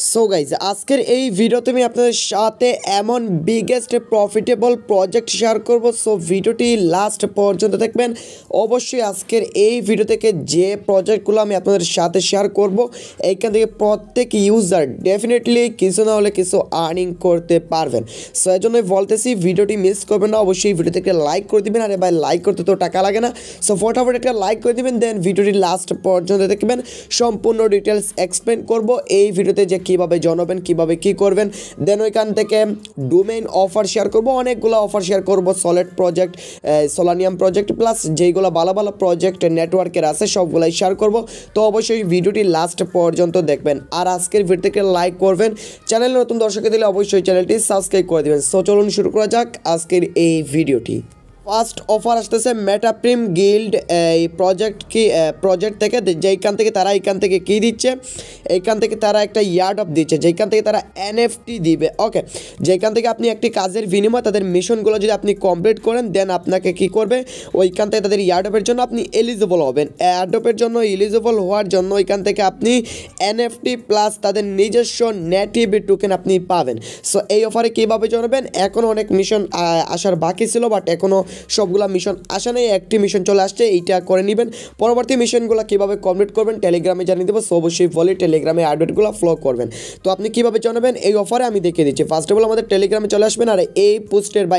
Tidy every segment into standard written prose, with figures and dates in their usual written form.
So guys আজকের এই ভিডিওতে আমি আপনাদের সাথে এমন বিগেস্ট প্রফিটেবল প্রজেক্ট শেয়ার করব। সো ভিডিওটি লাস্ট পর্যন্ত দেখবেন। অবশ্যই আজকের এই ভিডিও থেকে যে প্রজেক্টগুলো আমি আপনাদের সাথে শেয়ার করব এইখান থেকে প্রত্যেক ইউজার ডেফিনেটলি কিছু না হলে কিছু আর্নিং করতে পারবেন। সো এই জন্যই বলতেছি ভিডিওটি মিস করবেন না, অবশ্যই ভিডিও থেকে লাইক করে দিবেন। আরে ভাই লাইক করতে তো টাকা লাগে না, সো ফটাফট একটা লাইক করে দিবেন। দেন ভিডিওটি লাস্ট পর্যন্ত দেখবেন, সম্পূর্ণ ডিটেলস এক্সপ্লেন করব এই ভিডিওতে যে কীভাবে জানাবেন, কীভাবে কী করবেন। দেন ওইখান থেকে ডোমেইন অফার শেয়ার করব, অনেকগুলো অফার শেয়ার করব, সলিড প্রজেক্ট, সোলানিয়াম প্রজেক্ট প্লাস যেইগুলো ভালো ভালো প্রজেক্ট নেটওয়ার্কের আছে সবগুলাই শেয়ার করব। তো অবশ্যই ভিডিওটি লাস্ট পর্যন্ত দেখবেন। আর আজকের ভিডিও থেকে লাইক করবেন, চ্যানেলে নতুন দর্শকে দিলে অবশ্যই চ্যানেলটি সাবস্ক্রাইব করে দেবেন। সো চলুন শুরু করা যাক আজকের এই ভিডিওটি। ফার্স্ট অফার আসতেছে মেটাপ্রিম গিল্ড এই প্রজেক্ট থেকে, যেইখান থেকে তারা এইখান থেকে কী দিচ্ছে, এইখান থেকে তারা একটা ইয়ার্ড অফ দিচ্ছে, যেইখান থেকে তারা এনএফটি দিবে। ওকে, যেইখান থেকে আপনি একটি কাজের বিনিময়ে তাদের মিশনগুলো যদি আপনি কমপ্লিট করেন দেন আপনাকে কী করবে, ওইখান থেকে তাদের ইয়ার্ড অফের জন্য আপনি এলিজিবল হবেন। ইয়ার্ড অফের জন্য এলিজিবল হওয়ার জন্য ওইখান থেকে আপনি এনএফটি প্লাস তাদের নিজস্ব নেটিভ টোকেন আপনি পাবেন। সো এই অফারে কীভাবে জানাবেন, এখনও অনেক মিশন আসার বাকি ছিল, বাট এখনও সবগুলা মিশন আসা নেই, একটি মিশন চলে আসছে, এইটা করে নেবেন। পরবর্তী মিশনগুলো কীভাবে কমপ্লিট করবেন টেলিগ্রামে জানিয়ে দেবো। সো অবশ্যই বলি টেলিগ্রামে আপডেটগুলো ফলো করবেন। তো আপনি কীভাবে জানাবেন এই অফারে আমি দেখিয়ে দিচ্ছি। ফার্স্ট অফ অল আমাদের টেলিগ্রামে চলে আসবেন, আর এই পোস্টের বা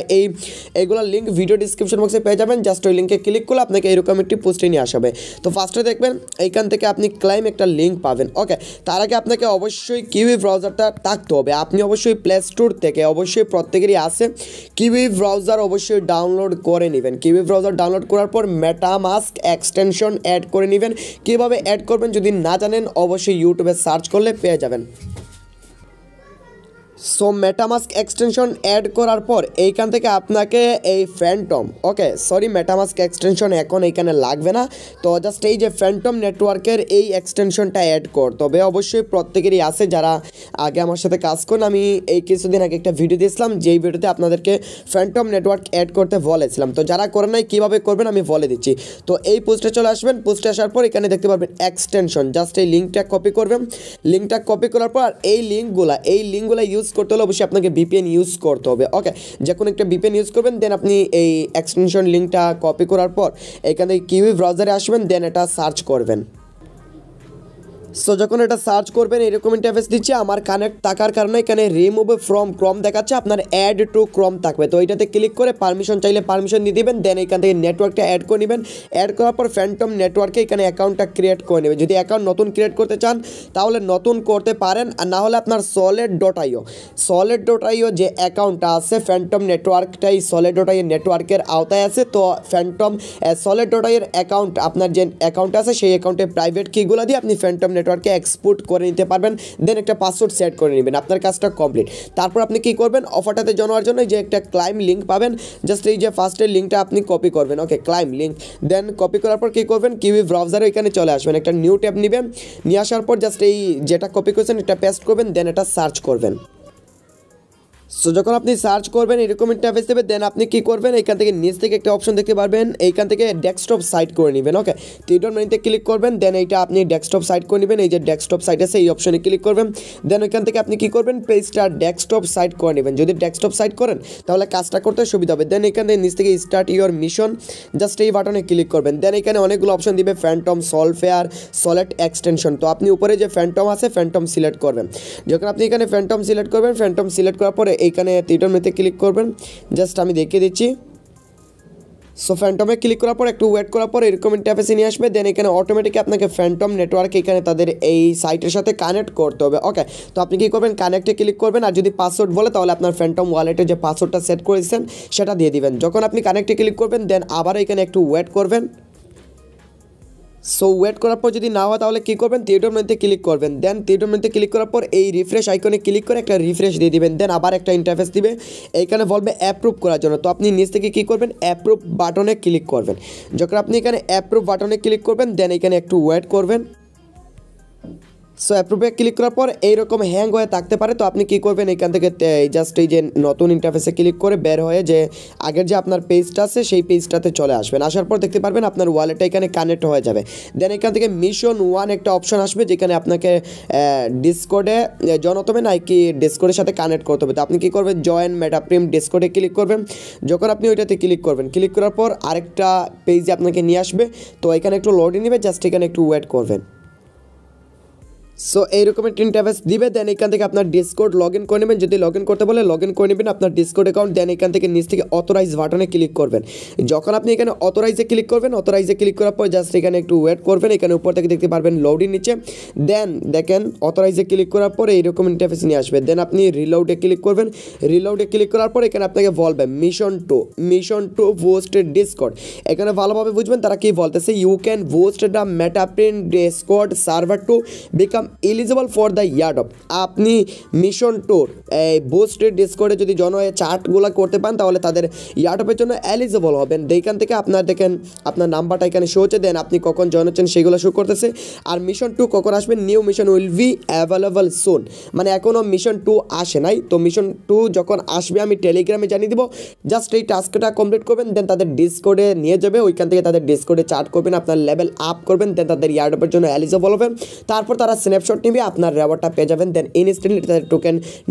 এইগুলোর লিঙ্ক ভিডিও ডিসক্রিপশন বক্সে পেয়ে যাবেন। জাস্ট ওই লিঙ্কে ক্লিক করলে আপনাকে এরকম একটি পোস্টে নিয়ে আসবে। তো ফার্স্টে দেখবেন এইখান থেকে আপনি ক্লাইম একটা লিঙ্ক পাবেন। ওকে, তার আগে আপনাকে অবশ্যই কিউই ব্রাউজারটা থাকতে হবে। আপনি অবশ্যই প্লে স্টোর থেকে, অবশ্যই প্রত্যেকেরই আছে, কিউই ব্রাউজার অবশ্যই ডাউনলোড করে নেবেন। কিউই ব্রাউজার ডাউনলোড করার পর মেটামাস্ক এক্সটেনশন অ্যাড করে নেবেন। কীভাবে অ্যাড করবেন যদি না জানেন অবশ্যই ইউটিউবে সার্চ করলে পেয়ে যাবেন। সো মেটামাস্ক এক্সটেনশন অ্যাড করার পর এইখান থেকে আপনাকে এই ফ্যান্টম, ওকে সরি মেটামাস্ক এক্সটেনশন এখন এইখানে লাগবে না, তো জাস্ট এই যে ফ্যান্টম নেটওয়ার্কের এই এক্সটেনশনটা অ্যাড কর। তবে অবশ্যই প্রত্যেকেরই আছে যারা আগে আমার সাথে কাজ করেন। আমি এই কিছুদিন আগে একটা ভিডিও দিয়েছিলাম, যেই ভিডিওতে আপনাদেরকে ফ্যান্টম নেটওয়ার্ক অ্যাড করতে বলেছিলাম। তো যারা করেন নাই কীভাবে করবেন আমি বলে দিচ্ছি। তো এই পোস্টে চলে আসবেন, পোস্টে আসার পর এখানে দেখতে পারবেন এক্সটেনশন, জাস্ট এই লিঙ্কটা কপি করবেন। লিঙ্কটা কপি করার পর এই লিঙ্কগুলো ইউজ করতে হলে অবশ্যই আপনাকে ভিপিএন ইউজ করতে হবে। ওকে, যে কোনো একটা ভিপিএন ইউজ করবেন। দেন আপনি এই এক্সটেনশন লিঙ্কটা কপি করার পর এখান থেকে কিউই ব্রাউজারে আসবেন, দেন এটা সার্চ করবেন। সো যখন এটা সার্চ করবেন এরকম ইন্টারফেস দিচ্ছে। আমার কানেক্ট থাকার কারণে এখানে রিমুভ ফ্রম ক্রোম দেখাচ্ছে, আপনার অ্যাড টু ক্রোম থাকবে। তো এইটাতে ক্লিক করে পারমিশন চাইলে পারমিশন দিয়ে দেবেন। দেন এখান থেকে নেটওয়ার্কটা অ্যাড করে নেবেন। অ্যাড করার পর ফ্যান্টম নেটওয়ার্কে এখানে অ্যাকাউন্টটা ক্রিয়েট করে নেবেন। যদি অ্যাকাউন্ট নতুন ক্রিয়েট করতে চান তাহলে নতুন করতে পারেন, আর না হলে আপনার solid.io যে অ্যাকাউন্টটা আছে ফ্যান্টম নেটওয়ার্কটাই solid.io নেটওয়ার্কের আওতায় আছে। তো ফ্যান্টম solid.io এর অ্যাকাউন্ট, আপনার যে অ্যাকাউন্ট আছে সেই অ্যাকাউন্টে প্রাইভেট কিগুলো দিয়ে আপনি ফ্যান্টম নেটওয়ার্কে এক্সপোর্ট করে নিতে পারবেন। দেন একটা পাসওয়ার্ড সেট করে নেবেন, আপনার কাজটা কমপ্লিট। তারপর আপনি কি করবেন, অফারটাতে জানার জন্য যে একটা ক্লাইম লিঙ্ক পাবেন, জাস্ট এই যে ফার্স্টের লিঙ্কটা আপনি কপি করবেন। ওকে, ক্লাইম লিঙ্ক, দেন কপি করার পর কী করবেন, কিউই ব্রাউজারে এখানে চলে আসবেন, একটা নিউ ট্যাব নেবেন। নিয়ে আসার পর জাস্ট এই যেটা কপি করেছেন এটা পেস্ট করবেন, দেন এটা সার্চ করবেন। সো যখন আপনি সার্চ করবেন এরকম ইন্টারফেস দেবে, দেন আপনি কী করবেন, এখান থেকে নিচ থেকে একটা অপশন দেখতে পারবেন, এইখান থেকে ডেস্কটপ সাইট করে নেবেন। ওকে, থ্রি মেনুতে ক্লিক করবেন, দেন এইটা আপনি ডেস্কটপ সাইট করে নেবেন। এই যে ডেস্কটপ সাইট আছে এই অপশনে ক্লিক করবেন। দেন ওইখান থেকে আপনি কী করবেন, পেজটা ডেস্কটপ সাইট করে নেবেন। যদি ডেস্কটপ সাইট করেন তাহলে কাজটা করতে সুবিধা হবে। দেন এখানে নিচ থেকে স্টার্ট ইউর মিশন, জাস্ট এই বাটনে ক্লিক করবেন। দেন এখানে অনেকগুলো অপশন দিবে, ফ্যান্টম, সলফেয়ার, সলেট এক্সটেনশন। তো আপনি উপরে যে ফ্যান্টম আছে ফ্যান্টম সিলেক্ট করবেন। যখন আপনি এখানে ফ্যান্টম সিলেক্ট করবেন, ফ্যান্টম সিলেক্ট করার পরে এইখানে থ্রি মেনুতে ক্লিক করবেন, জাস্ট আমি দেখিয়ে দিচ্ছি। সো ফ্যান্টমে ক্লিক করার পর একটু ওয়েট করার পর এরকম ইন্টারফেসে নিয়ে আসবে। দেন এখানে অটোমেটিক আপনাকে ফ্যান্টম নেটওয়ার্ক এখানে তাদের এই সাইটের সাথে কানেক্ট করতে হবে। ওকে, তো আপনি কী করবেন, কানেক্টে ক্লিক করবেন, আর যদি পাসওয়ার্ড বলে তাহলে আপনার ফ্যান্টম ওয়ালেটে যে পাসওয়ার্ডটা সেট করেছেন সেটা দিয়ে দিবেন। যখন আপনি কানেক্টে ক্লিক করবেন দেন আবার এখানে একটু ওয়েট করবেন। সো ওয়েট করার পর যদি না হয় তাহলে কী করবেন, থিয়েটার মেনুতে ক্লিক করবেন। দেন থিয়েটার মেনুতে ক্লিক করার পর এই রিফ্রেশ আইকনে ক্লিক করে একটা রিফ্রেশ দিয়ে দিবেন। দেন আবার একটা ইন্টারফেস দিবে, এইখানে বলবে অ্যাপ্রুভ করার জন্য। তো আপনি নিচ থেকে কী করবেন, অ্যাপ্রুভ বাটনে ক্লিক করবেন। যখন আপনি এখানে অ্যাপ্রুভ বাটনে ক্লিক করবেন দেন এখানে একটু ওয়েট করবেন। সো অ্যাপ্রুভে ক্লিক করার পর এইরকম হ্যাং হয়ে থাকতে পারে। তো আপনি কী করবেন, এখান থেকে জাস্ট এই যে নতুন ইন্টারফেসে ক্লিক করে বের হয়ে যে আগের যে আপনার পেজটা আছে সেই পেজটাতে চলে আসবেন। আসার পর দেখতে পারবেন আপনার ওয়ালেটটা এখানে কানেক্ট হয়ে যাবে। দেন এখান থেকে মিশন 1 একটা অপশন আসবে, যেখানে আপনাকে ডিসকর্ডে জয়েন হবে না কি ডিসকর্ডের সাথে কানেক্ট করতে হবে। তো আপনি কী করবেন, জয়েন মেটাপ্রিম ডিসকর্ডে ক্লিক করবেন। যখন আপনি ওইটাতে ক্লিক করবেন, ক্লিক করার পর আরেকটা পেজে আপনাকে নিয়ে আসবে। তো এখানে একটু লোডিং নেবে, জাস্ট এখানে একটু ওয়েট করবেন। সো এইরকম একটা ইন্টারফেস দিবে। দেন এখান থেকে আপনার ডিসকর্ড লগ ইন করে নেবেন। যদি লগ ইন করতে বলে লগ ইন করে নেবেন আপনার ডিসকর্ড অ্যাকাউন্ট। দেন এখান থেকে নিচ থেকে অথরাইজ বাটনে ক্লিক করবেন। যখন আপনি এখানে অথরাইজে ক্লিক করবেন, অথরাইজে ক্লিক করার পর জাস্ট এখানে একটু ওয়েট করবেন। এখানে উপর থেকে দেখতে পারবেন লোডিং নিচে। দেন দেখেন অথরাইজে ক্লিক করার পর এইরকম ইন্টারফেস নিয়ে আসবে। দেন আপনি রিলোডে ক্লিক করবেন। রিলোডে ক্লিক করার পর এখানে আপনাকে বলবে মিশন টু বুস্ট ডিসকর্ড। এখানে ভালোভাবে বুঝবেন তারা কি বলতেছে, you can boost the Metaprin Discord server to become eligible for the airdrop. আপনি মিশন টুর এই বুস্টেড ডিসকর্ডে যদি চার্টগুলো করতে পান তাহলে তাদের ইয়ারড্রপের জন্য এলিজিবল হবেন। এইখান থেকে আপনার দেখেন আপনার নাম্বারটা এখানে শো হচ্ছে। দেন আপনি কখন জয়েন হচ্ছেন সেগুলো শো করতেছে। আর মিশন 2 কখন আসবে, new mission will be available soon, মানে এখনও মিশন 2 আসে নাই। তো মিশন 2 যখন আসবে আমি টেলিগ্রামে জানিয়ে দিব। জাস্ট এই টাস্কটা কমপ্লিট করবেন, দেন তাদের ডিসকর্ডে নিয়ে যাবে। ওইখান থেকে তাদের ডিসকর্ডে চার্ট করবেন, আপনার লেভেল আপ করবেন, দেন তাদের ইয়ারড্রপের জন্য এলিজিবল হবেন। তারপর তারা স্ন্যাপশট নিবে, আপনার রেওয়ার্ডটা পেয়ে যাবেন। দেন ইনস্ট্যান্টলি তাদের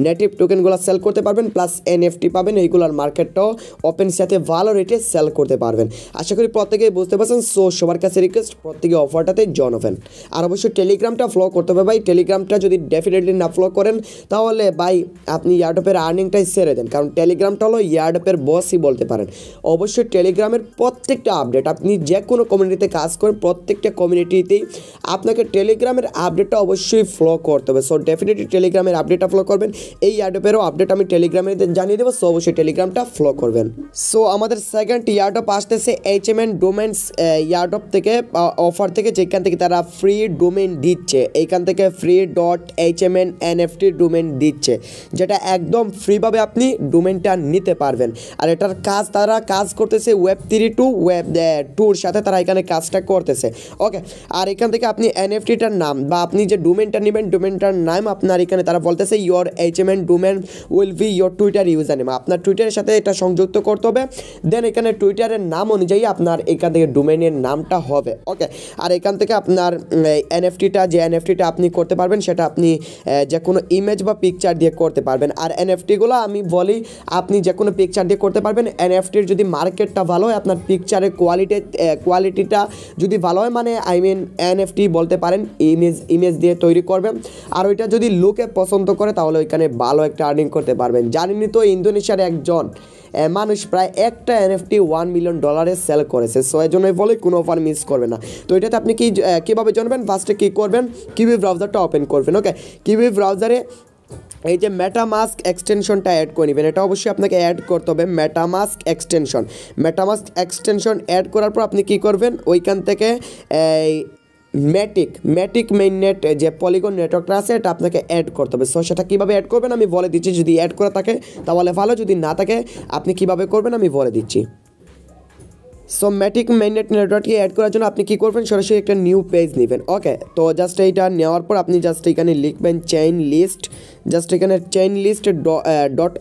নেটিভ টোকেনগুলো সেল করতে পারবেন, প্লাস এনএফটি পাবেন। এইগুলোর মার্কেটটাও ওপেন সাথে ভালো রেটে সেল করতে পারবেন। আশা করি প্রত্যেকেই বুঝতে পারছেন। সো সবার কাছে রিকোয়েস্ট, প্রত্যেকে অফারটাতে জয়েন হবেন। আর অবশ্যই টেলিগ্রামটা ফলো করতে হবে ভাই। টেলিগ্রামটা যদি ডেফিনেটলি না ফলো করেন তাহলে ভাই আপনি ইয়ারড্রপের আর্নিংটাই ছেড়ে দেন, কারণ টেলিগ্রামটা হলো ইয়ারড্রপের বসই বলতে পারেন। অবশ্যই টেলিগ্রামের প্রত্যেকটা আপডেট, আপনি যে কোনো কমিউনিটিতে কাজ করেন প্রত্যেকটা কমিউনিটিতেই আপনাকে টেলিগ্রামের আপডেটটা অবশ্যই ফলো করতে হবে। সো ডেফিনেটলি টেলিগ্রামের আপডেটটা ফলো করবেন। এই ইয়ারড্রপেরও আপডেট আমি টেলিগ্রামে জানিয়ে দেবো। সো অবশ্যই টেলিগ্রামটা ফলো করবেন। সো আমাদের সেকেন্ড ইয়ারড্রপ আসতেছে HMN ডোমেন্স ইয়ারড্রপ থেকে, অফার থেকে, যেখান থেকে তারা ফ্রি ডোমেন দিচ্ছে। এইখান থেকে ফ্রি .HMN NFT ডোমেন দিচ্ছে, যেটা একদম ফ্রিভাবে আপনি ডোমেনটা নিতে পারবেন। আর এটার কাজ তারা কাজ করতেছে Web3 টু Web2 সাথে তারা এখানে কাজটা করতেছে। ওকে, আর এখান থেকে আপনি NFTটার নাম বা আপনি যে ডোমেনটা নেবেন ডোমেনটার নাম আপনার এখানে তারা বলতেছে your HMN domain will be your Twitter user name. আপনার টুইটারের সাথে এটা সংযুক্ত করতে হবে। দেন এখানে টুইটারের নাম অনুযায়ী আপনার এখান থেকে ডোমেনের নামটা হবে। ওকে, আর এখান থেকে আপনার এনএফটিটা আপনি করতে পারবেন, সেটা আপনি যে কোনো ইমেজ বা পিকচার দিয়ে করতে পারবেন। আর এনএফটিগুলো আমি বলি আপনি যে কোনো পিকচার দিয়ে করতে পারবেন। এনএফটির যদি মার্কেটটা ভালো হয়, আপনার পিকচারের কোয়ালিটিটা যদি ভালো হয়, মানে এনএফটি বলতে পারেন, ইমেজ দিয়ে তৈরি করবেন। আর ওইটা যদি লোকে পছন্দ করে তাহলে ওইখানে ভালো একটা আর্নিং করতে পারবেন। জানেনই তো ইন্দোনেশিয়ার একজন মানুষ প্রায় একটা NFT $1 মিলিয়ন সেল করেছে। সো এই জন্যই বলে কোনো অফার মিস করবে না। তো এটাতে আপনি কীভাবে জানবেন, ফার্স্টে কী করবেন, কিউবি ব্রাউজারটা ওপেন করবেন। ওকে, কিউবি ব্রাউজারে এই যে মেটামাস্ক এক্সটেনশনটা অ্যাড করে নেবেন। এটা অবশ্যই আপনাকে অ্যাড করতে হবে, মেটামাস্ক এক্সটেনশন অ্যাড করার পর আপনি কী করবেন, ওইখান থেকে ম্যাটিক মেইননেট যে পলিগন নেটওয়ার্কটা আছে এটা আপনাকে অ্যাড করতে হবে। সো সেটা কীভাবে অ্যাড করবেন আমি বলে দিচ্ছি। যদি অ্যাড করা থাকে তাহলে ভালো, যদি না থাকে আপনি কীভাবে করবেন আমি বলে দিচ্ছি। সো ম্যাটিক মেইননেট নেটওয়ার্ককে অ্যাড করার জন্য আপনি কী করবেন, সরাসরি একটা নিউ পেজ নেবেন। ওকে, তো জাস্ট এইটা নেওয়ার পর আপনি জাস্ট এখানে লিখবেন চেইন লিস্ট, জাস্ট এখানে চেইন লিস্ট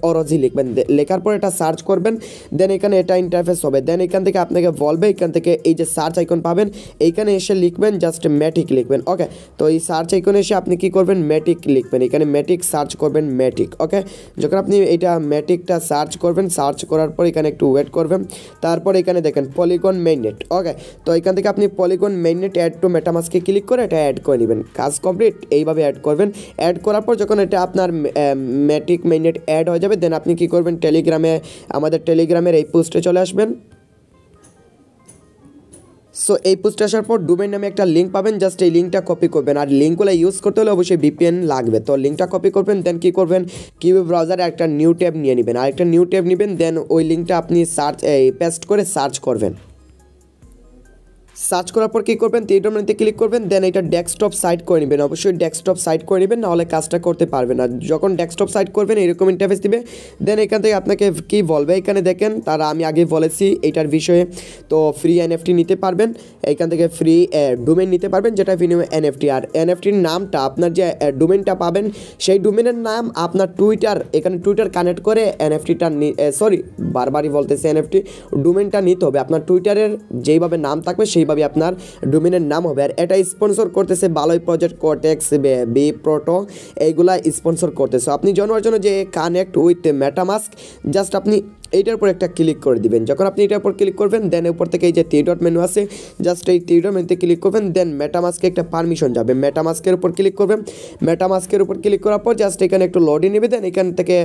.org লিখবেন। লেখার পর এটা সার্চ করবেন। দেন এখানে এটা ইন্টারফেস হবে। দেন এখান থেকে আপনাকে বলবে, এখান থেকে এই যে সার্চ আইকন পাবেন, এইখানে এসে লিখবেন জাস্ট ম্যাটিক লিখবেন। ওকে, তো এই সার্চ আইকনে এসে আপনি কী করবেন, ম্যাটিক লিখবেন। এখানে ম্যাটিক সার্চ করবেন, ম্যাটিক। ওকে, যখন আপনি এটা ম্যাটিকটা সার্চ করবেন, সার্চ করার পর এখানে একটু ওয়েট করবেন। তারপর এখানে দেখেন পলিগন মেইননেট। ওকে, তো এখান থেকে আপনি পলিগন মেইননেট অ্যাড টু মেটামাস্কে ক্লিক করে এটা অ্যাড করে নেবেন। কাজ কমপ্লিট। এইভাবে অ্যাড করবেন। অ্যাড করার পর যখন এটা আপনার ম্যাটিক মেইননেট অ্যাড হয়ে যাবে, দেন আপনি কী করবেন, টেলিগ্রামে আমাদের টেলিগ্রামের এই পোস্টে চলে আসবেন। সো এই পোস্টে আসার পর ডোমেইন নামে একটা লিঙ্ক পাবেন, জাস্ট এই লিঙ্কটা কপি করবেন। আর লিঙ্কগুলো ইউজ করতে হলে অবশ্যই VPN লাগবে। তো লিঙ্কটা কপি করবেন, দেন কী করবেন, কিউবি ব্রাউজারে একটা নিউ ট্যাব নিয়ে নেবেন, আর একটা নিউ ট্যাব নেবেন। দেন ওই লিঙ্কটা আপনি পেস্ট করে সার্চ করবেন। সার্চ করার পর কী করবেন, থ্রি ডট মেনুতে ক্লিক করবেন, দেন এটা ডেস্কটপ সাইট করে নেবেন। অবশ্যই ডেস্কটপ সাইট করে নেবেন, নাহলে কাজটা করতে পারবেন না। যখন ডেস্কটপ সাইট করবেন এরকম ইন্টারফেস দিবে। দেন এখান থেকে আপনাকে কী বলবে, এখানে দেখেন তারা আমি আগে বলেছি এইটার বিষয়ে। তো ফ্রি এনএফটি নিতে পারবেন, এইখান থেকে ফ্রি ডোমেন নিতে পারবেন, যেটা বিনিময়ে এনএফটি। আর এনএফটির নামটা আপনার যে ডোমেনটা পাবেন সেই ডোমেনের নাম আপনার টুইটার, এখানে টুইটার কানেক্ট করে এনএফটিটা বারবারই বলতেছে এনএফটি ডোমেনটা নিতে হবে। আপনার টুইটারের যেইভাবে নাম থাকবে সেইভাবে আপনার ডোমেনের নাম হবে। আর এটা স্পন্সর করতেছে ভালোই প্রজেক্ট কর্টেক্স, বি প্রোটো, এইগুলা স্পন্সর করতেছে। আপনি জানার জন্য যে কানেক্ট উইথ মেটামাস্ক, জাস্ট আপনি এইটার উপর একটা ক্লিক করে দিবেন। যখন আপনি এটার উপর ক্লিক করবেন, দেন উপর থেকে এই যে থ্রি ডট মেনু আছে, জাস্ট এই থ্রি ডট মেনুতে ক্লিক করবেন, দেন মেটামাস্কে একটা পারমিশন যাবে, মেটামাস্কের উপর ক্লিক করবেন। মেটামাস্কের উপর ক্লিক করার পর জাস্ট এখানে একটু লোডিং নেবে, দেন এখান থেকে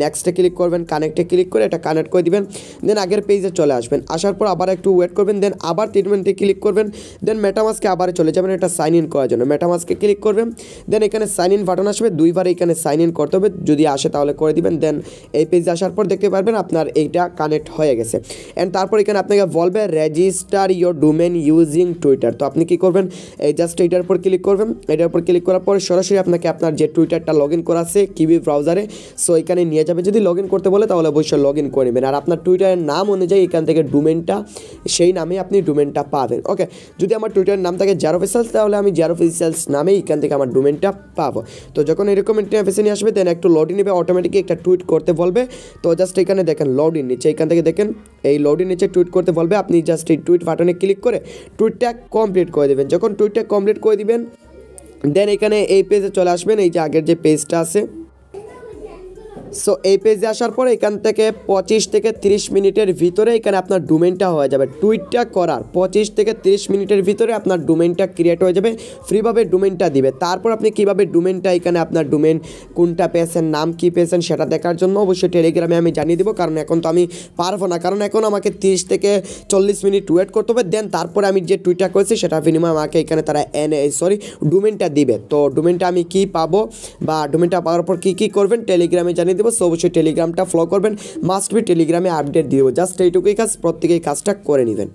নেক্সটে ক্লিক করবেন, কানেক্টে ক্লিক করে এটা কানেক্ট করে দিবেন। দেন আগের পেজে চলে আসবেন, আসার পর আবার একটু ওয়েট করবেন, দেন আবার থ্রি ডট মেনুতে ক্লিক করবেন, দেন মেটামাস্কে আবার চলে যাবেন এটা সাইন ইন করার জন্য। মেটামাস্কে ক্লিক করবেন, দেন এখানে সাইন ইন বাটন আসবে, দুইবার এখানে সাইন ইন করতে হবে, যদি আসে তাহলে করে দিবেন। দেন এই পেজে আসার পর দেখতে পারবেন আপনার এইটা কানেক্ট হয়ে গেছে। অ্যান্ড তারপর এখানে আপনাকে বলবে register your domain using Twitter. তো আপনি কি করবেন, এই জাস্ট এইটার উপর ক্লিক করবেন। এটার উপর ক্লিক করার পর সরাসরি আপনাকে আপনার যে টুইটারটা লগ ইন করা আছে কিবি ব্রাউজারে, সো এখানে নিয়ে যাবে। যদি লগ ইন করতে বলে তাহলে অবশ্যই লগ ইন করে নেবেন। আর আপনার টুইটারের নাম অনুযায়ী এখান থেকে ডোমেনটা, সেই নামে আপনি ডোমেনটা পাবেন। ওকে, যদি আমার টুইটারের নাম থাকে জার অফিসিয়ালস, তাহলে আমি জার অফিসিয়ালস নামেই এখান থেকে আমার ডোমেনটা পাবো। তো যখন এরকম ইন্টারফেসে নিয়ে আসবে, দেন একটু লোডিং নেবে, অটোমেটিকলি একটা টুইট করতে বলবে। তো জাস্ট এখানে দেখেন লোডিং নিচে, এখান থেকে দেখেন এই লোডিং নিচে টুইট করতে বলবে। আপনি জাস্ট এই টুইট বাটনে ক্লিক করে টুইটটা কমপ্লিট করে দেবেন। যখন টুইটটা কমপ্লিট করে দিবেন, দেন এখানে এই পেজে চলে আসবেন, এই যে আগের যে পেজটা আছে। সো এই পেজে আসার পরে এখান থেকে 25 থেকে 30 মিনিটের ভিতরে এখানে আপনার ডোমেনটা হয়ে যাবে। টুইটটা করার 25 থেকে 30 মিনিটের ভিতরে আপনার ডোমেনটা ক্রিয়েট হয়ে যাবে, ফ্রিভাবে ডোমেনটা দিবে। তারপর আপনি কীভাবে ডোমেনটা, এখানে আপনার ডোমেন কোনটা পেয়েছেন, নাম কী পেয়েছেন সেটা দেখার জন্য অবশ্যই টেলিগ্রামে আমি জানিয়ে দেবো, কারণ এখন তো আমি পারবো না, কারণ এখন আমাকে 30 থেকে 40 মিনিট ওয়েট করতে হবে। দেন তারপরে আমি যে টুইটটা করেছি সেটার বিনিময়ে আমাকে এখানে তারা ডোমেনটা দিবে। তো ডোমেনটা আমি কী পাবো বা ডোমেনটা পাওয়ার পর কী করবেন টেলিগ্রামে জানিয়ে দেবো। সো অবশ্যই টেলিগ্রামটা ফলো করবেন, মাস্ট বি টেলিগ্রামে আপডেট দিয়ে দেবো। জাস্ট এইটুকুই কাজ, প্রত্যেকেই কাজটা করে নেবেন।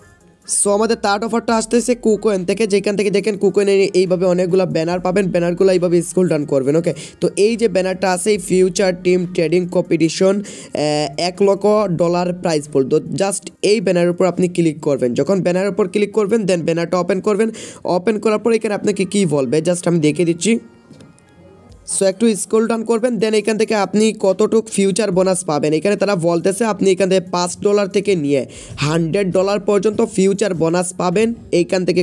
সো আমাদের থার্ড অফারটা আসতেছে কুকয়েন থেকে, যেখান থেকে দেখেন কুকয়েনের এইভাবে অনেকগুলো ব্যানার পাবেন, ব্যানারগুলো এইভাবে স্ক্রল ডাউন করবেন। ওকে, তো এই যে ব্যানারটা আছে, এই future team trading competition $1,00,000 prize pool. তো জাস্ট এই ব্যানারের উপর আপনি ক্লিক করবেন। যখন ব্যানারের উপর ক্লিক করবেন, দেন ব্যানারটা ওপেন করবেন। ওপেন করার পর এখানে আপনাকে কী বলবে, জাস্ট আমি দেখিয়ে দিচ্ছি। সো একটু স্ক্রল ডাউন করবেন, দেন এখান থেকে আপনি কতটুক ফিউচার বোনাস পাবেন। এখানে তারা বলতেছে আপনি এখান থেকে $5 থেকে নিয়ে $100 পর্যন্ত ফিউচার বোনাস পাবেন। এইখান থেকে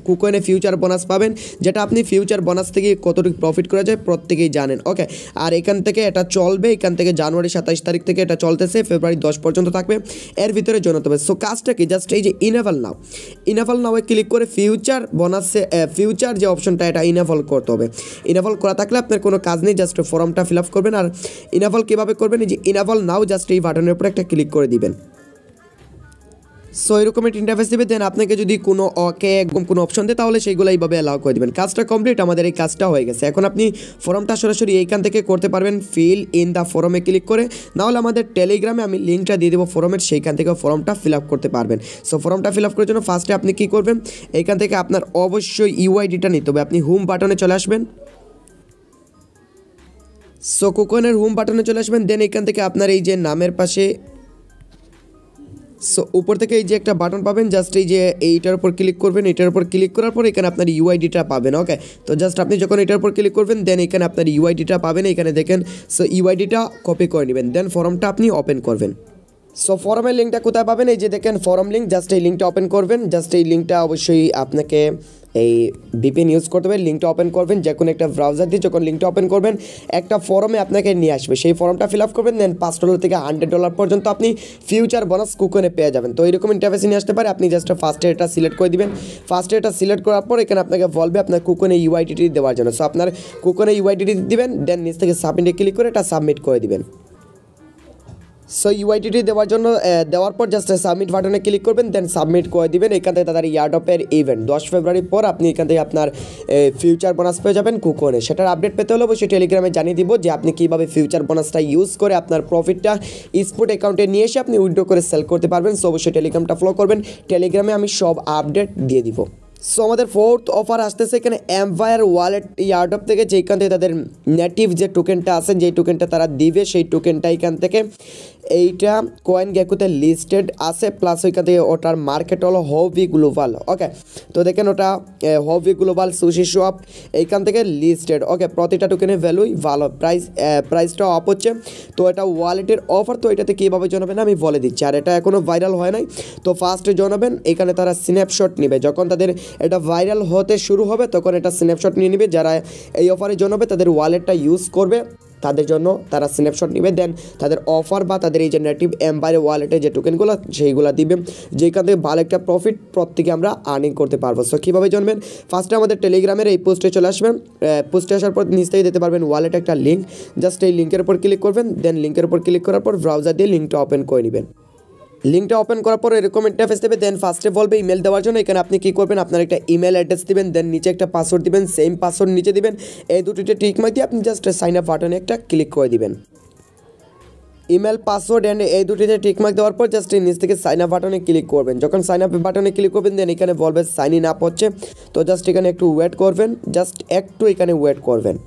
কুকয়েনে ফিউচার বোনাস পাবেন, যেটা আপনি ফিউচার বোনাস থেকে কতটুকু প্রফিট করা যায় প্রত্যেকেই জানেন। ওকে, আর এখান থেকে এটা চলবে, এখান থেকে জানুয়ারি 27 তারিখ থেকে এটা চলতেছে, ফেব্রুয়ারি 10 পর্যন্ত থাকবে, এর ভিতরে জানাতে হবে। সো কাজটা কি, জাস্ট এই যে ইনেবল নাও ক্লিক করে ফিউচার বোনাসে ফিউচার যে অপশনটা এটা ইনেবল করতে হবে। ইনেবল করা থাকলে আপনার কোনো কাজ নেই, জাস্ট ফর্মটা ফিল আপ করবেন। আর ইনেবল কীভাবে করবেন, এই যে ইনেবল নাও জাস্ট এই বাটনের উপর একটা ক্লিক করে দিবেন। সো এরকম একটা ইন্টারফেস দেবে। দেন আপনাকে যদি কোনো কোনো অপশন দেয় তাহলে সেইগুলো এইভাবে অ্যালাউ করে দেবেন। কাজটা কমপ্লিট, আমাদের এই কাজটা হয়ে গেছে। এখন আপনি ফর্মটা সরাসরি এইখান থেকে করতে পারবেন, ফিল ইন দ্য ফর্মে ক্লিক করে, নাহলে আমাদের টেলিগ্রামে আমি লিঙ্কটা দিয়ে দেবো ফর্মের, সেইখান থেকে ফর্মটা ফিল আপ করতে পারবেন। সো ফর্মটা ফিল আপ করার জন্য ফার্স্টে আপনি কী করবেন, এইখান থেকে আপনার অবশ্যই ইউআইডিটা নিতে হবে। আপনি হোম বাটনে চলে আসবেন। সো কুকয়েনের হোম বাটনে চলে আসবেন। দেন এখান থেকে আপনার এই যে নামের পাশে, সো উপর থেকে এই যে একটা বাটন পাবেন, জাস্ট এই যে এইটার উপর ক্লিক করবেন। এটার উপর ক্লিক করার পর এখানে আপনার ইউআইডিটা পাবেন। ওকে, তো জাস্ট আপনি যখন এটার উপর ক্লিক করবেন, দেন এখানে আপনার ইউআইডিটা পাবেন, এখানে দেখেন। সো ইউআইডিটা কপি করে নেবেন, দেন ফর্মটা আপনি ওপেন করবেন। সো ফর্মের লিঙ্কটা কোথায় পাবেন, এই যে দেখেন ফর্ম লিঙ্ক, জাস্ট এই লিঙ্কটা ওপেন করবেন। জাস্ট এই লিঙ্কটা অবশ্যই আপনাকে এই ভিপিএন ইউজ করতে হবে, লিঙ্কটা ওপেন করবেন যে কোনো একটা ব্রাউজার দিয়ে। যখন লিঙ্কটা ওপেন করবেন, একটা ফর্মে আপনাকে নিয়ে আসবে, সেই ফর্মটা ফিল আপ করবেন। দেন $5 থেকে $100 পর্যন্ত আপনি ফিউচার বোনাস কুকয়েনে পেয়ে যাবেন। তো এরকম ইন্টারফেসে নিয়ে আসতে পারে। আপনি জাস্ট ফার্স্টে এটা সিলেক্ট করে দিবেন। ফার্স্টে এটা সিলেক্ট করার পর এখানে আপনাকে বলবে আপনার কুকয়েনে ইউআইডিটি দেওয়ার জন্য। সো আপনার কুকয়েনে ইউআইডিটি দিবেন, দেন নিচ থেকে সাবমিটে ক্লিক করে এটা সাবমিট করে দিবেন। সো ইউআইডিটি দেওয়ার জন্য দেওয়ার পর জাস্ট সাবমিট বাটনে ক্লিক করবেন, দেন সাবমিট করে দিবেন। এখান থেকে তাদের ইয়ারড্রপের ইভেন্ট 10 ফেব্রুয়ারি পর আপনি এখান থেকে আপনার ফিউচার বোনাস পেয়ে যাবেন কুকনে। সেটার আপডেট পেতে হলে অবশ্যই টেলিগ্রামে জানিয়ে দিব যে আপনি কীভাবে ফিউচার বোনাসটা ইউজ করে আপনার প্রফিটটা স্পট অ্যাকাউন্টে নিয়ে এসে আপনি উইথড্র করে সেল করতে পারবেন। সো অবশ্যই টেলিগ্রামটা ফলো করবেন, টেলিগ্রামে আমি সব আপডেট দিয়ে দিব। সো আমাদের ফোর্থ অফার আসতেছে এখানে এম্পায়ার ওয়ালেট ইয়ারড্রপ থেকে, যেখান থেকে তাদের নেটিভ যে টোকেনটা আছে, যেই টোকেনটা তারা দিবে সেই টোকেনটা এখান থেকে এইটা কয়েন গেকুতে লিস্টেড আছে, প্লাস ওইখান থেকে ওটার মার্কেট হলো হবি গ্লোবাল। ওকে, তো দেখেন ওটা হবি গ্লোবাল সুশি শপ এইখান থেকে লিস্টেড। ওকে, প্রতিটা টোকেনের ভ্যালুই ভালো, প্রাইসটাও আপ হচ্ছে। তো এটা ওয়ালেটের অফার, তো এটাতে কীভাবে জানাবেন আমি বলে দিচ্ছি। আর এটা এখনও ভাইরাল হয় নাই, তো ফার্স্টে জানাবেন এখানে তারা স্ন্যাপশট নেবে। যখন তাদের এটা ভাইরাল হতে শুরু হবে তখন এটা স্ন্যাপশট নিয়ে নেবে। যারা এই অফারে জানাবে তাদের ওয়ালেটটা ইউজ করবে তাদের জন্য তারা স্ন্যাপশট নেবে, দেন তাদের অফার বা তাদের এই যে নেটিভ এম্পায়ার ওয়ালেটে যে টোকেনগুলো সেইগুলো দিবে, যেখান থেকে ভালো একটা প্রফিট প্রত্যেকে আমরা আর্নিং করতে পারবো। সো কীভাবে জানবেন, ফার্স্টে আমাদের টেলিগ্রামের এই পোস্টে চলে আসবেন। পোস্টে আসার পর নিচ থেকে দিতে পারবেন ওয়ালেট একটা লিঙ্ক, জাস্ট এই লিঙ্কের উপর ক্লিক করবেন, দেন লিঙ্কের উপর ক্লিক করার পর ব্রাউজার দিয়ে লিঙ্কটা ওপেন করে নেবেন। লিঙ্কটা ওপেন করার পর এরকম ইন্টারফেস দেবে, দেন ফার্স্টে বলবে ইমেল দেওয়ার জন্য। এখানে আপনি কী করবেন, আপনার একটা ইমেল অ্যাড্রেস দিবেন, দেন নিচে একটা পাসওয়ার্ড দিবেন, সেম পাসওয়ার্ড নিচে দিবেন। এই দুটিতে টিক মার্ক দিয়ে আপনি জাস্ট সাইন আপ বাটনে একটা ক্লিক করে দিবেন। ইমেল পাসওয়ার্ড অ্যান্ড এই দুটিতে টিকমার্ক দেওয়ার পর জাস্ট নিচ থেকে সাইন আপ বাটনে ক্লিক করবেন। যখন সাইন আপ বাটনে ক্লিক করবেন দেন এখানে বলবে সাইন ইন আপ হচ্ছে, তো জাস্ট এখানে একটু ওয়েট করবেন, জাস্ট একটু এখানে ওয়েট করবেন।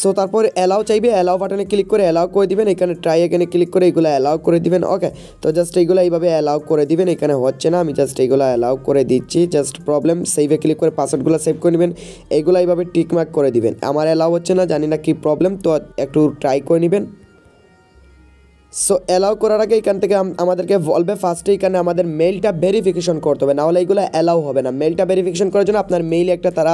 সো তারপর অ্যালাউ চাইবে, অ্যালাউ বাটনে ক্লিক করে অ্যালাউ করে দিবেন। এখানে ট্রাই এখানে ক্লিক করে এগুলো অ্যালাউ করে দিবেন। ওকে, তো জাস্ট এইগুলো এইভাবে অ্যালাউ করে দিবেন। এখানে হচ্ছে না, আমি জাস্ট এইগুলো অ্যালাউ করে দিচ্ছি। জাস্ট প্রবলেম সেভে ক্লিক করে পাসওয়ার্ডগুলো সেভ করে নেবেন, এইগুলো এইভাবে টিকমার্ক করে দিবেন। আমার অ্যালাউ হচ্ছে না, জানি না কি প্রবলেম, তো একটু ট্রাই করে নেবেন। সো অ্যালাউ করার আগে এখান থেকে আমাদেরকে বলবে ফার্স্টে এখানে আমাদের মেইলটা ভেরিফিকেশন করতে হবে, নাহলে এইগুলো অ্যালাউ হবে না। মেইলটা ভেরিফিকেশন করার জন্য আপনার মেইলে একটা তারা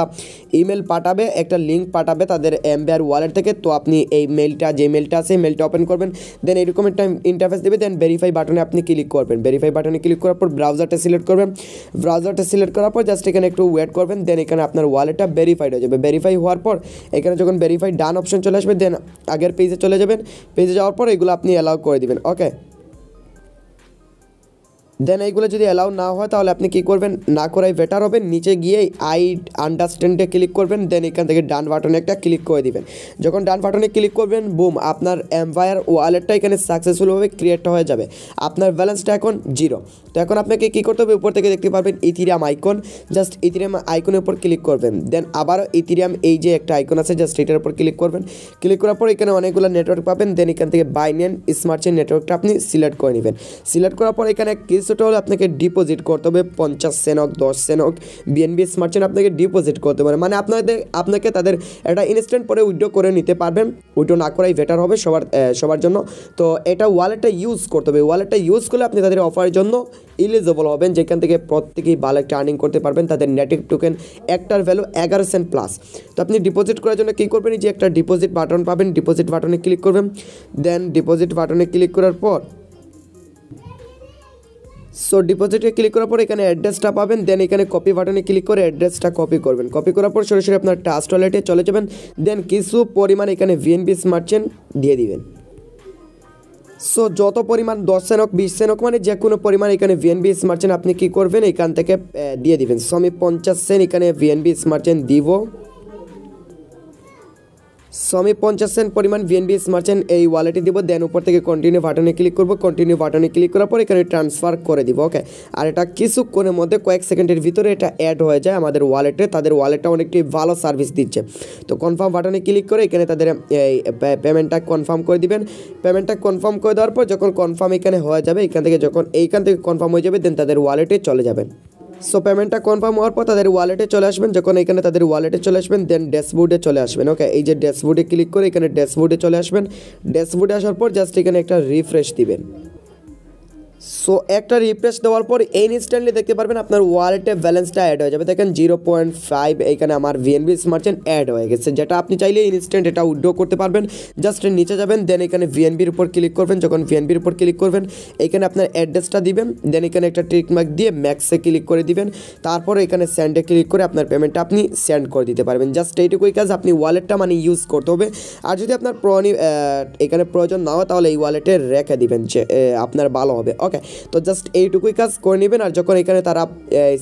ইমেল পাঠাবে, একটা লিঙ্ক পাঠাবে তাদের এম্পায়ার ওয়ালেট থেকে। তো আপনি এই মেইলটা যে মেইলটা আছে মেইলটা ওপেন করবেন, দেন এইরকম একটা ইন্টারফেস দেবে, দেন ভেরিফাই বাটনে আপনি ক্লিক করবেন। ভেরিফাই বাটনে ক্লিক করার পর ব্রাউজারটা সিলেক্ট করবেন। ব্রাউজারটা সিলেক্ট করার পর জাস্ট এখানে একটু ওয়েট করবেন, দেন এখানে আপনার ওয়ালেটটা ভেরিফাইড হয়ে যাবে। ভেরিফাই হওয়ার পর এখানে যখন ভেরিফাই ডান অপশন চলে আসবে, দেন আগের পেজে চলে যাবেন। পেজে যাওয়ার পর এগুলো আপনি অ্যালাউ করে দিবেন। ওকে, দেন এইগুলো যদি অ্যালাউ না হয় তাহলে আপনি কী করবেন, না করাই বেটার হবে। নিচে গিয়ে আই আন্ডারস্ট্যান্ডে ক্লিক করবেন, দেন এখান থেকে ডান বাটনে একটা ক্লিক করে দিবেন। যখন ডান বাটনে ক্লিক করবেন, বুম, আপনার এম্পায়ার ওয়ালেটটা এখানে সাকসেসফুলভাবে ক্রিয়েট হয়ে যাবে। আপনার ব্যালেন্সটা এখন 0। তো এখন আপনাকে কী করতে হবে, উপর থেকে দেখতে পারবেন ইথিরিয়াম আইকন, জাস্ট ইথিরিয়াম আইকনের উপর ক্লিক করবেন। দেন আবারও ইথিরিয়াম এই যে একটা আইকন আছে জাস্ট এটার উপর ক্লিক করবেন। ক্লিক করার পর এখানে অনেকগুলো নেটওয়ার্ক পাবেন, দেন এখান থেকে বাইন্যান্স স্মার্ট চেইন নেটওয়ার্কটা আপনি সিলেক্ট করে নেবেন। সিলেক্ট করার পর এখানে কিছুটা হলে আপনাকে ডিপোজিট করতে হবে, 50 সেন্ট হোক 10 সেন্ট হোক, বিএনবি স্মার্ট চেইন আপনাকে ডিপোজিট করতে পারে। মানে আপনাকে তাদের একটা ইনস্ট্যান্ট পরে উইথড্র করে নিতে পারবেন। উইথড্র না করাই বেটার হবে সবার জন্য। তো এটা ওয়ালেটটা ইউজ করতে হবে। ওয়ালেটটা ইউজ করলে আপনি তাদের অফারের জন্য এলিজিবল হবেন, যেখান থেকে প্রত্যেকেই ভালো একটা আর্নিং করতে পারবেন। তাদের নেটিভ টোকেন একটার ভ্যালু 11 সেন্ট প্লাস। তো আপনি ডিপোজিট করার জন্য কী করবেন, যে একটা ডিপোজিট বাটন পাবেন, ডিপোজিট বাটনে ক্লিক করবেন। দেন ডিপোজিট বাটনে ক্লিক করার পর সো ডিপোজিটে ক্লিক করার পর এখানে অ্যাড্রেসটা পাবেন, দেন এখানে কপি বাটনে ক্লিক করে অ্যাড্রেসটা কপি করবেন। কপি করার পর সরাসরি আপনার ট্রাস্ট ওয়ালেটে চলে যাবেন, দেন কিছু পরিমাণ এখানে বিএনবি স্মার্ট চেইন দিয়ে দিবেন। সো যত পরিমাণ 10 সেন্ট হোক 20 সেন্ট হোক, মানে যে কোনো পরিমাণ এখানে বিএনবি স্মার্ট চেইন আপনি কী করবেন, এখান থেকে দিয়ে দিবেন। সো আমি 50 সেন্ট এখানে বিএনবি স্মার্ট চেইন দিব। সো আমি 50 সেন্ট পরিমাণ বিএনবি স্মার্ট চেইন এই ওয়ালেটে দিব। দেন উপর থেকে কন্টিনিউ বাটনে ক্লিক করব। কন্টিনিউ বাটনে ক্লিক করার পর এখানে ট্রান্সফার করে দিব। ওকে, আর এটা কিছুক্ষণের মধ্যে কয়েক সেকেন্ডের ভিতরে এটা অ্যাড হয়ে যায় আমাদের ওয়ালেটে। তাদের ওয়ালেটটা অনেকটি ভালো সার্ভিস দিচ্ছে। তো কনফার্ম বাটনে ক্লিক করে এখানে তাদের এই পেমেন্টটা কনফার্ম করে দিবেন। পেমেন্টটা কনফার্ম করে দেওয়ার পর যখন কনফার্ম এখানে হয়ে যাবে, এখান থেকে কনফার্ম হয়ে যাবে, দেন তাদের ওয়ালেটে চলে যাবেন। সো পেমেন্টটা কনফার্ম হওয়ার পর তাদের ওয়ালেটে চলে আসবেন। যখন এখানে তাদের ওয়ালেটে চলে আসবেন, দেন ড্যাশবোর্ডে চলে আসবেন। ওকে, এই যে ড্যাশবোর্ডে ক্লিক করে এখানে ড্যাশবোর্ডে চলে আসবেন। ড্যাশবোর্ডে আসার পর জাস্ট এখানে একটা রিফ্রেশ দিবেন। সো একটা রিফ্রেশ দেওয়ার পর ইনস্ট্যান্টলি দেখতে পারবেন আপনার ওয়ালেটে ব্যালেন্সটা অ্যাড হয়ে যাবে। দেখেন 0.5 এইখানে আমার ভিএনবি মার্চেন্ট অ্যাড হয়ে গেছে, যেটা আপনি চাইলে ইনস্ট্যান্ট এটা উইথড্র করতে পারবেন। জাস্ট নিচে যাবেন, দেন এখানে ভিএনবির উপর ক্লিক করবেন। যখন ভিএনবির উপর ক্লিক করবেন এখানে আপনার অ্যাড্রেসটা দিবেন, দেন এখানে একটা টিক মার্ক দিয়ে ম্যাক্সে ক্লিক করে দিবেন। তারপর এখানে সেন্ডে ক্লিক করে আপনার পেমেন্টটা আপনি সেন্ড করে দিতে পারবেন। জাস্ট এইটুকুই কাজ, আপনি ওয়ালেটটা মানে ইউজ করতে হবে। আর যদি আপনার এখানে প্রয়োজন না হয় তাহলে এই ওয়ালেটে রেখে দিবেন, যে আপনার ভালো হবে। ওকে, তো জাস্ট এইটুকুই কাজ করে নেবেন। আর যখন এখানে তারা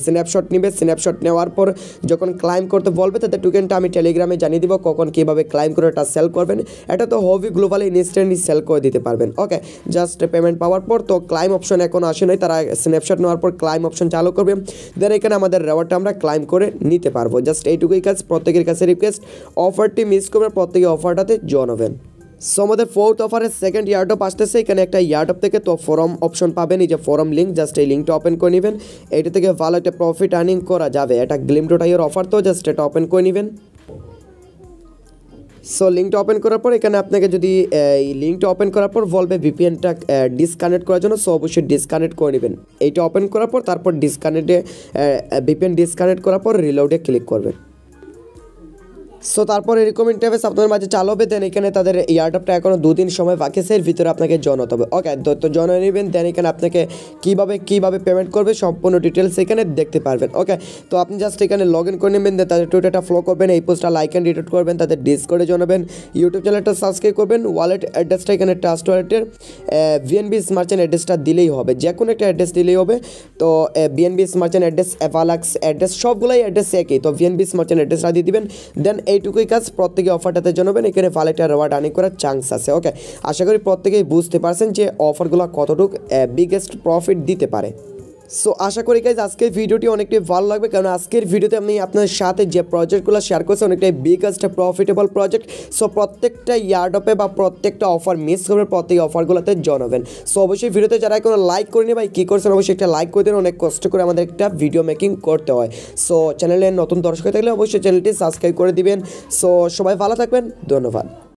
স্ন্যাপশট নেবে, স্ন্যাপশট নেওয়ার পর যখন ক্লাইম করতে বলবে তাদের টোকেনটা আমি টেলিগ্রামে জানিয়ে দিব কখন কীভাবে ক্লাইম করে এটা সেল করবেন। এটা তো হবি গ্লোবালি ইনস্ট্যান্টলি সেল করে দিতে পারবেন। ওকে, জাস্ট পেমেন্ট পাওয়ার পর তো ক্লাইম অপশন এখন আসে নাই, তারা স্ন্যাপশট নেওয়ার পর ক্লাইম অপশন চালু করবে, দেন এখানে আমাদের রেওয়ার্ডটা আমরা ক্লাইম করে নিতে পারবো। জাস্ট এইটুকুই কাজ, প্রত্যেকের কাছে রিকোয়েস্ট অফারটি মিস করবেন, প্রত্যেকে অফারটাতে জয়েন হবেন। সো আমাদের ফোর্থ অফারের সেকেন্ড ইয়ারডপ আসতেছে। এখানে একটা ইয়ারডপ থেকে তো ফোরাম অপশন পাবেন, এই যে ফোরাম লিঙ্ক, জাস্ট এই লিঙ্কটা ওপেন করে নেবেন। এটা থেকে ভালো একটা প্রফিট আর্নিং করা যাবে, এটা গ্লিম.io অফার, তো জাস্ট এটা ওপেন করে নেবেন। সো লিঙ্কটা ওপেন করার পর এখানে আপনাকে যদি এই লিঙ্কটা ওপেন করার পর বলবে ভিপিএনটা ডিসকানেক্ট করার জন্য, সো অবশ্যই ডিসকানেক্ট করে নেবেন। এইটা ওপেন করার পর তারপর ডিসকানেক্টে ভিপিএন ডিসকানেক্ট করার পর রিলোডে ক্লিক করবেন। সো তারপর এরকম ইন্টারফেস আপনার মাঝে চালু হবে। দেন এখানে তাদের ইয়ারডপটা এখনও 2 দিন সময় বাকি আছে, এর ভিতরে আপনাকে জয়েন হতে হবে। ওকে, তো জয়েন হয়ে নেবেন। দেন এখানে আপনাকে কীভাবে পেমেন্ট করবে সম্পূর্ণ ডিটেলস এখানে দেখতে পারবেন। ওকে, তো আপনি জাস্ট এখানে লগ ইন করে নেবেন, দেন তাদের টুইটারটা ফলো করবেন, এই পোস্টটা লাইক অ্যান্ড রিটুইট করবেন, তাদের ডিসকর্ডে জানাবেন, ইউটিউব চ্যানেলটা সাবস্ক্রাইব করবেন। ওয়ালেট অ্যাড্রেসটা এখানে ট্রাস্ট ওয়ালেটের বিএনবি মার্চেন্ট অ্যাড্রেসটা দিলেই হবে, যে কোনো একটা অ্যাড্রেস দিলেই হবে। তো বিএনবি মার্চেন্ট অ্যাড্রেস, এভালাক্স অ্যাড্রেস, সবগুলোই অ্যাড্রেস একই, তো বিএনবি মার্চেন্ট অ্যাড্রেসটা দিয়ে দিবেন। দেন এইটুকুই কাজ, প্রত্যেকে অফারটাতে জানাবেন, এখানে ভালো একটা রেওয়ার্ড আর্নিং করার চান্স আছে। ওকে, আশা করি প্রত্যেকেই বুঝতে পারছেন যে অফারগুলো কতটুকু বিগেস্ট প্রফিট দিতে পারে। সো আশা করি গাইজ আজকের ভিডিওটি অনেকটাই ভালো লাগবে, কারণ আজকের ভিডিওতে আমি আপনার সাথে যে প্রজেক্টগুলো শেয়ার করছি অনেকটাই বিগেস্ট প্রফিটেবল প্রজেক্ট। সো প্রত্যেকটা ইয়ারডপে বা প্রত্যেকটা অফার মিস করবে, প্রত্যেক অফারগুলোতে জানাবেন। সো অবশ্যই ভিডিওতে যারা কোনো লাইক করেনি ভাই কী করছেন, অবশ্যই একটা লাইক করে দেন, অনেক কষ্ট করে আমাদের একটা ভিডিও মেকিং করতে হয়। সো চ্যানেলে নতুন দর্শক থাকলে অবশ্যই চ্যানেলটি সাবস্ক্রাইব করে দিবেন। সো সবাই ভালো থাকবেন, ধন্যবাদ।